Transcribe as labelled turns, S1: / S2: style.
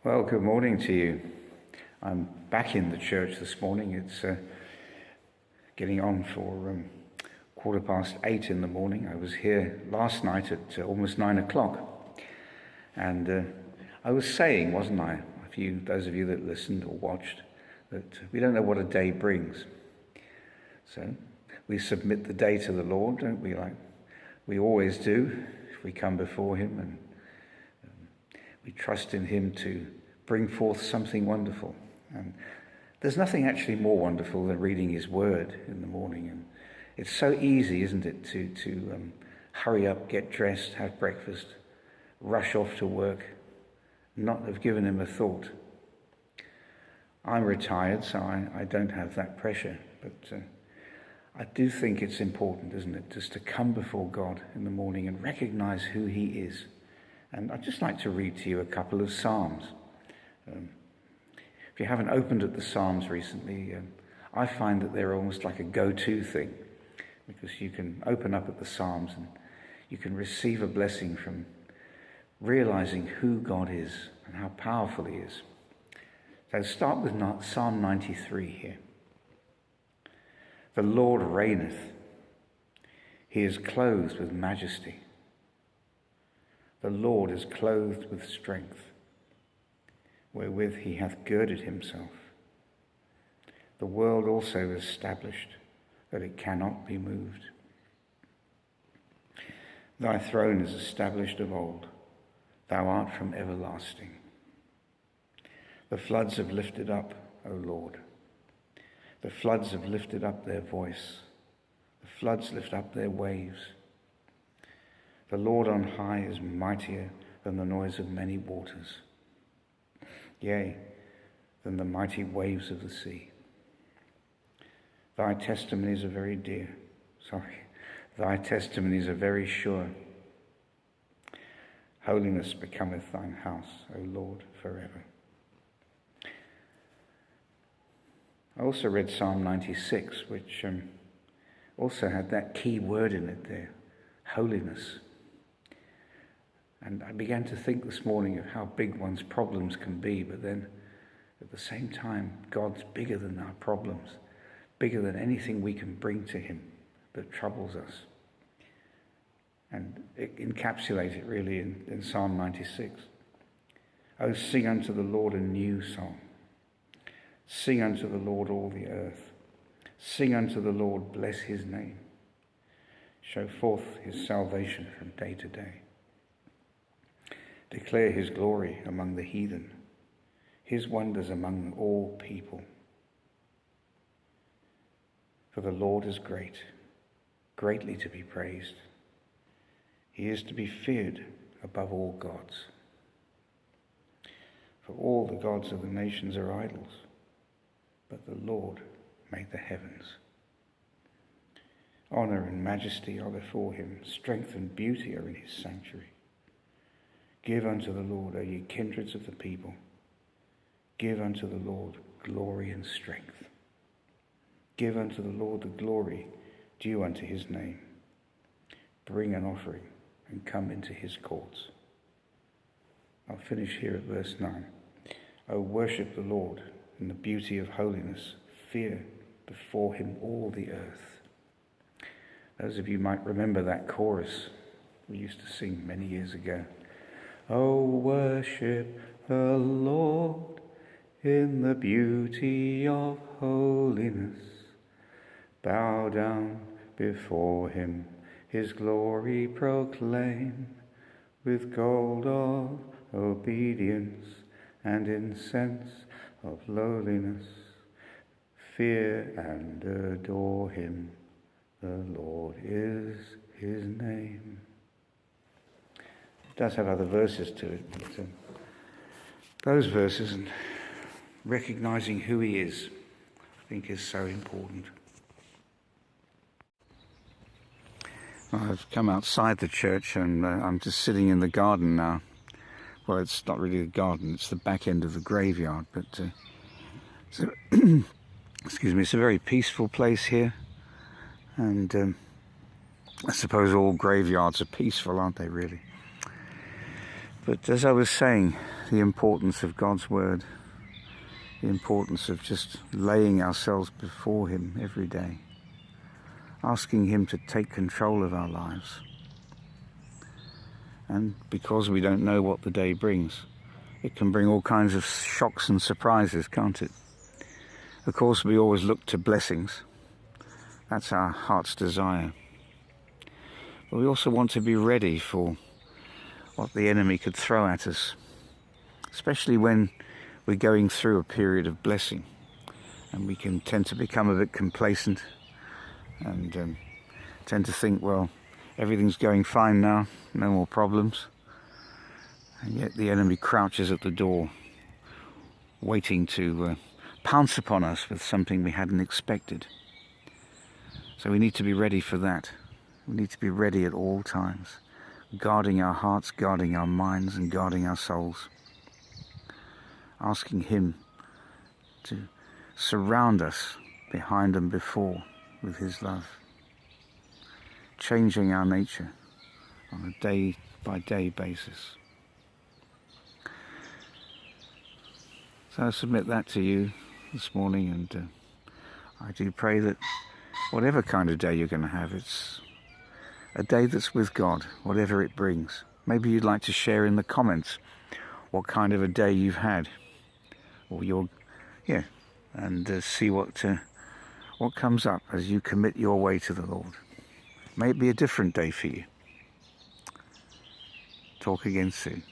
S1: Well, good morning to you. I'm back in the church this morning. It's getting on for 8:15 in the morning. I was here last night at almost 9 o'clock. And I was saying, wasn't I, those of you that listened or watched, that we don't know what a day brings. So we submit the day to the Lord, don't we, like we always do if we come before him, and we trust in him to bring forth something wonderful. And there's nothing actually more wonderful than reading his word in the morning. And it's so easy, isn't it, to hurry up, get dressed, have breakfast, rush off to work, not have given him a thought. I'm retired, so I don't have that pressure. But I do think it's important, isn't it, just to come before God in the morning and recognize who he is. And I'd just like to read to you a couple of Psalms. If you haven't opened at the Psalms recently, I find that they're almost like a go-to thing, because you can open up at the Psalms and you can receive a blessing from realizing who God is and how powerful he is. So start with Psalm 93 here. The Lord reigneth. He is clothed with majesty. The Lord is clothed with strength, wherewith he hath girded himself. The world also is established, that it cannot be moved. Thy throne is established of old. Thou art from everlasting. The floods have lifted up, O Lord. The floods have lifted up their voice. The floods lift up their waves. The Lord on high is mightier than the noise of many waters, yea, than the mighty waves of the sea. Thy testimonies are very Thy testimonies are very sure. Holiness becometh thine house, O Lord, forever. I also read Psalm 96, which also had that key word in it there, holiness. And I began to think this morning of how big one's problems can be, but then at the same time, God's bigger than our problems, bigger than anything we can bring to him that troubles us. And encapsulate it really in Psalm 96. Oh, sing unto the Lord a new song. Sing unto the Lord all the earth. Sing unto the Lord, bless his name. Show forth his salvation from day to day. Declare his glory among the heathen, his wonders among all people. For the Lord is great, greatly to be praised. He is to be feared above all gods. For all the gods of the nations are idols, but the Lord made the heavens. Honor and majesty are before him, strength and beauty are in his sanctuary. Give unto the Lord, O ye kindreds of the people. Give unto the Lord glory and strength. Give unto the Lord the glory due unto his name. Bring an offering and come into his courts. I'll finish here at verse 9. O worship the Lord in the beauty of holiness. Fear before him all the earth. Those of you might remember that chorus we used to sing many years ago. Oh, worship the Lord in the beauty of holiness. Bow down before him, his glory proclaim, with gold of obedience and incense of lowliness. Fear and adore him, the Lord is his name. It does have other verses to it, but those verses and recognizing who he is, I think, is so important. I've come outside the church and I'm just sitting in the garden now. Well, it's not really the garden, it's the back end of the graveyard, but excuse me, it's a very peaceful place here, and I suppose all graveyards are peaceful, aren't they, really? But as I was saying, the importance of God's word, the importance of just laying ourselves before him every day, asking him to take control of our lives. And because we don't know what the day brings, it can bring all kinds of shocks and surprises, can't it? Of course, we always look to blessings. That's our heart's desire. But we also want to be ready for what the enemy could throw at us, especially when we're going through a period of blessing, and we can tend to become a bit complacent and tend to think, well, everything's going fine now, no more problems. And yet the enemy crouches at the door, waiting to pounce upon us with something we hadn't expected. So we need to be ready for that. We need to be ready at all times, guarding our hearts, guarding our minds, and guarding our souls. Asking him to surround us behind and before with his love. Changing our nature on a day-by-day basis. So I submit that to you this morning, and I do pray that whatever kind of day you're going to have, it's a day that's with God, whatever it brings. Maybe you'd like to share in the comments what kind of a day you've had, or and see what comes up as you commit your way to the Lord. May it be a different day for you. Talk again soon.